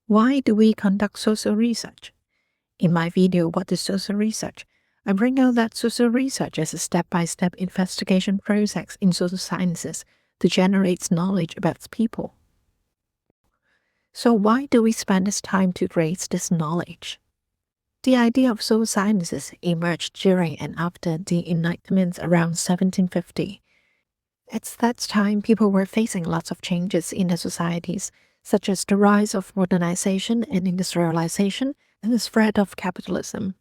Why do we conduct social research? In my video, What is Social Research? I bring out that social research is a step-by-step investigation process in social sciences to generate knowledge about people. So why do we spend this time to create this knowledge? The idea of social sciences emerged during and after the Enlightenment around 1750. At that time, people were facing lots of changes in their societies, such as the rise of modernization and industrialization and the spread of capitalism.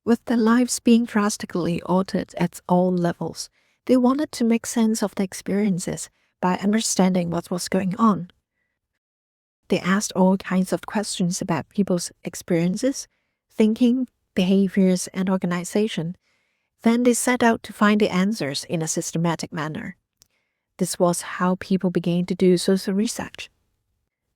With their lives being drastically altered at all levels, they wanted to make sense of their experiences by understanding what was going on. They asked all kinds of questions about people's experiences, thinking, behaviors, and organization. Then they set out to find the answers in a systematic manner. This was how people began to do social research.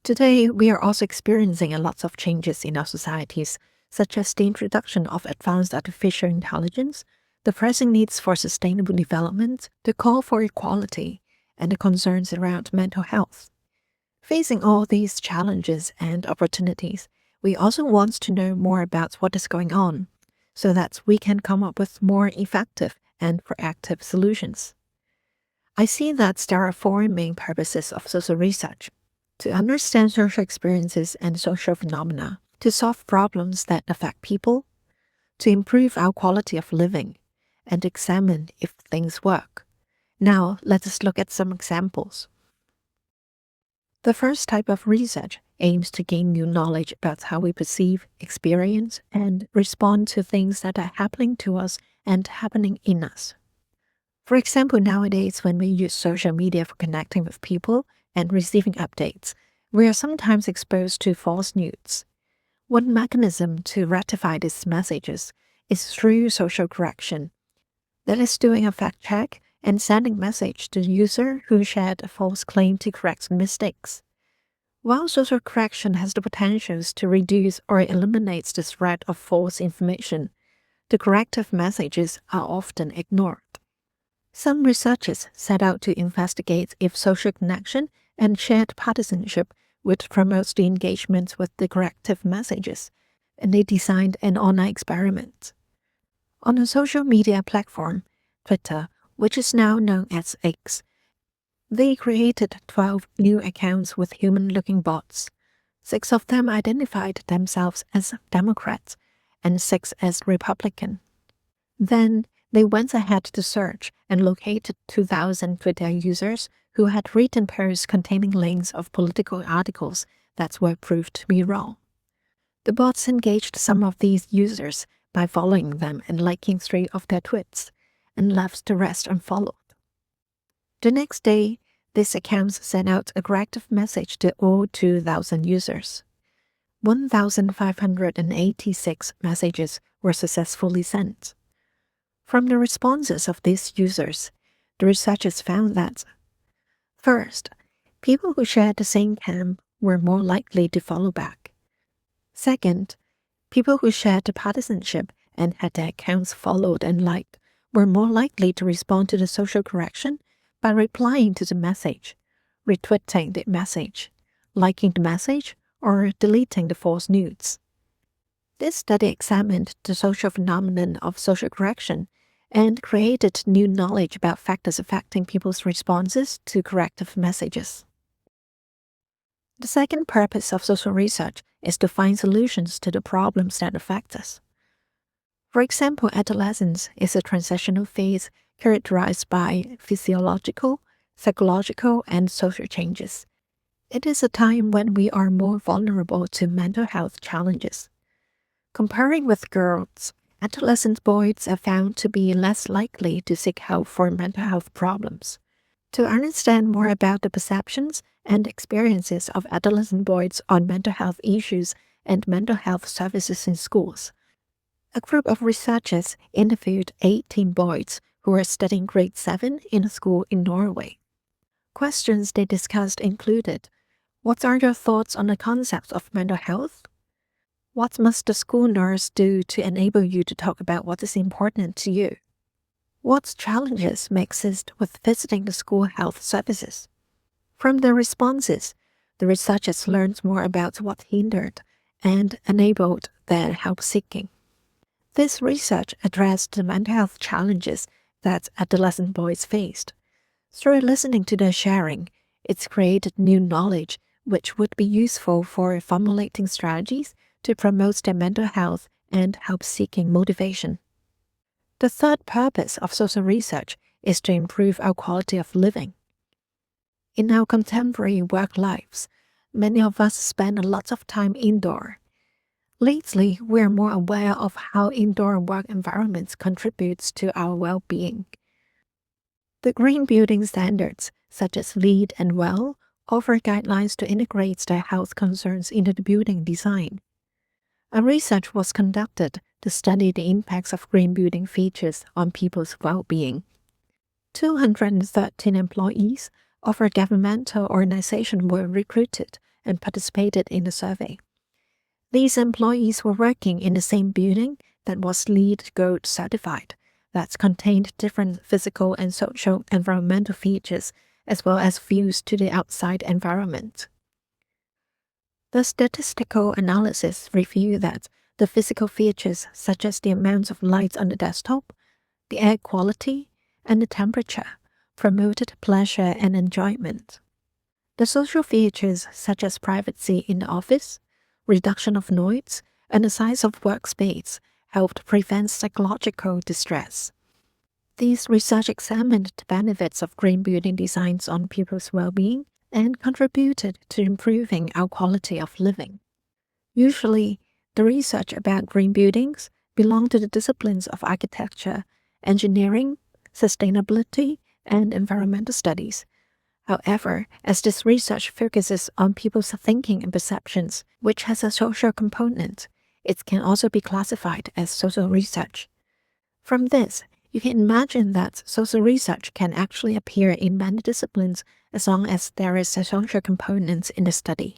Today, we are also experiencing a lot of changes in our societies, such as the introduction of advanced artificial intelligence, the pressing needs for sustainable development, the call for equality, and the concerns around mental health. Facing all these challenges and opportunities, we also want to know more about what is going on, so that we can come up with more effective and proactive solutions. I see that there are four main purposes of social research: to understand social experiences and social phenomena, to solve problems that affect people, to improve our quality of living, and to examine if things work. Now, let us look at some examples. The first type of research aims to gain new knowledge about how we perceive, experience, and respond to things that are happening to us and happening in us. For example, nowadays when we use social media for connecting with people and receiving updates, we are sometimes exposed to false news. One mechanism to rectify these messages is through social correction. That is doing a fact check and sending message to the user who shared a false claim to correct mistakes. While social correction has the potentials to reduce or eliminate the spread of false information, the corrective messages are often ignored. Some researchers set out to investigate if social connection and shared partisanship would promote the engagement with the corrective messages, and they designed an online experiment. On a social media platform, Twitter, which is now known as X, they created 12 new accounts with human-looking bots. 6 of them identified themselves as Democrats and 6 as Republican. Then they went ahead to search and located 2,000 Twitter users who had written posts containing links of political articles that were proved to be wrong. The bots engaged some of these users by following them and liking 3 of their tweets, and left the rest unfollowed. The next day, these accounts sent out a corrective message to all 2,000 users. 1,586 messages were successfully sent. From the responses of these users, the researchers found that: first, people who shared the same camp were more likely to follow back. Second, people who shared the partisanship and had their accounts followed and liked were more likely to respond to the social correction by replying to the message, retweeting the message, liking the message, or deleting the false news. This study examined the social phenomenon of social correction and created new knowledge about factors affecting people's responses to corrective messages. The second purpose of social research is to find solutions to the problems that affect us. For example, adolescence is a transitional phase characterized by physiological, psychological, and social changes. It is a time when we are more vulnerable to mental health challenges. Comparing with girls, adolescent boys are found to be less likely to seek help for mental health problems. To understand more about the perceptions and experiences of adolescent boys on mental health issues and mental health services in schools, a group of researchers interviewed 18 boys who were studying grade 7 in a school in Norway. Questions they discussed included: what are your thoughts on the concept of mental health? What must the school nurse do to enable you to talk about what is important to you? What challenges may exist with visiting the school health services? From the responses, the researchers learned more about what hindered and enabled their help seeking. This research addressed the mental health challenges that adolescent boys faced. Through listening to their sharing, it's created new knowledge which would be useful for formulating strategies to promote their mental health and help-seeking motivation. The third purpose of social research is to improve our quality of living. In our contemporary work lives, many of us spend a lot of time indoor. Lately, we are more aware of how indoor work environments contributes to our well-being. The green building standards, such as LEED and WELL, offer guidelines to integrate their health concerns into the building design. A research was conducted to study the impacts of green building features on people's well-being. 213 employees of a governmental organization were recruited and participated in the survey. These employees were working in the same building that was LEED Gold certified, that contained different physical and social environmental features as well as views to the outside environment. The statistical analysis revealed that the physical features such as the amount of light on the desktop, the air quality, and the temperature promoted pleasure and enjoyment. The social features such as privacy in the office, reduction of noise, and the size of workspace helped prevent psychological distress. These research examined the benefits of green building designs on people's well-being and contributed to improving our quality of living. Usually, the research about green buildings belong to the disciplines of architecture, engineering, sustainability, and environmental studies. However, as this research focuses on people's thinking and perceptions, which has a social component, it can also be classified as social research. From this, you can imagine that social research can actually appear in many disciplines as long as there is a social component in the study.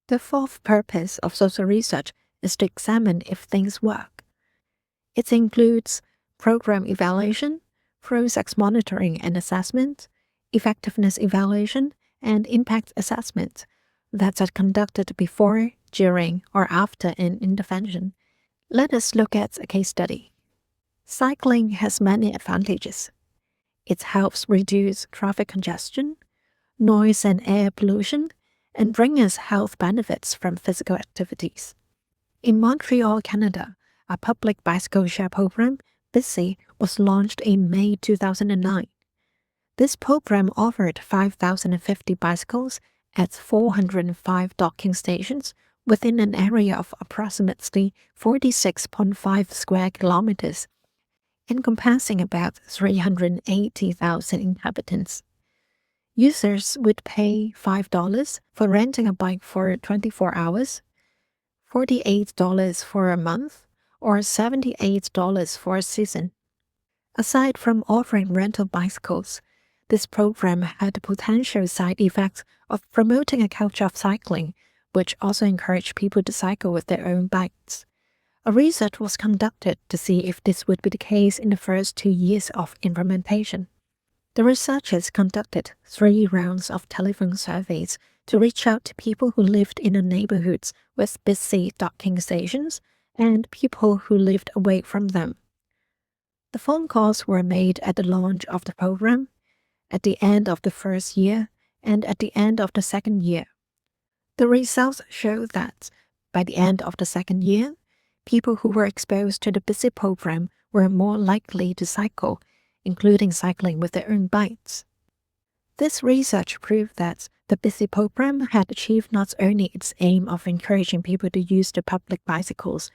The fourth purpose of social research is to examine if things work. It includes program evaluation, process monitoring and assessment, effectiveness evaluation, and impact assessment that are conducted before, during, or after an intervention. Let us look at a case study. Cycling has many advantages. It helps reduce traffic congestion, noise and air pollution, and bring us health benefits from physical activities. In Montreal, Canada, a public bicycle share program, Busy, was launched in May 2009. This program offered 5,050 bicycles at 405 docking stations within an area of approximately 46.5 square kilometers, encompassing about 380,000 inhabitants. Users would pay $5 for renting a bike for 24 hours, $48 for a month, or $78 for a season. Aside from offering rental bicycles, this program had the potential side effects of promoting a culture of cycling, which also encouraged people to cycle with their own bikes. A research was conducted to see if this would be the case in the first 2 years of implementation. The researchers conducted 3 rounds of telephone surveys to reach out to people who lived in the neighborhoods with busy docking stations and people who lived away from them. The phone calls were made at the launch of the program, at the end of the first year, and at the end of the second year. The results show that, by the end of the second year, people who were exposed to the Busy program were more likely to cycle, including cycling with their own bikes. This research proved that the Busy program had achieved not only its aim of encouraging people to use the public bicycles,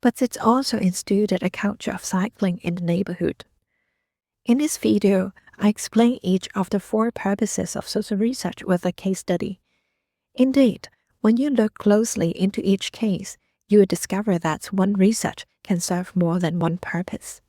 but it also instilled a culture of cycling in the neighborhood. In this video, I explain each of the 4 purposes of social research with a case study. Indeed, when you look closely into each case, you will discover that one research can serve more than one purpose.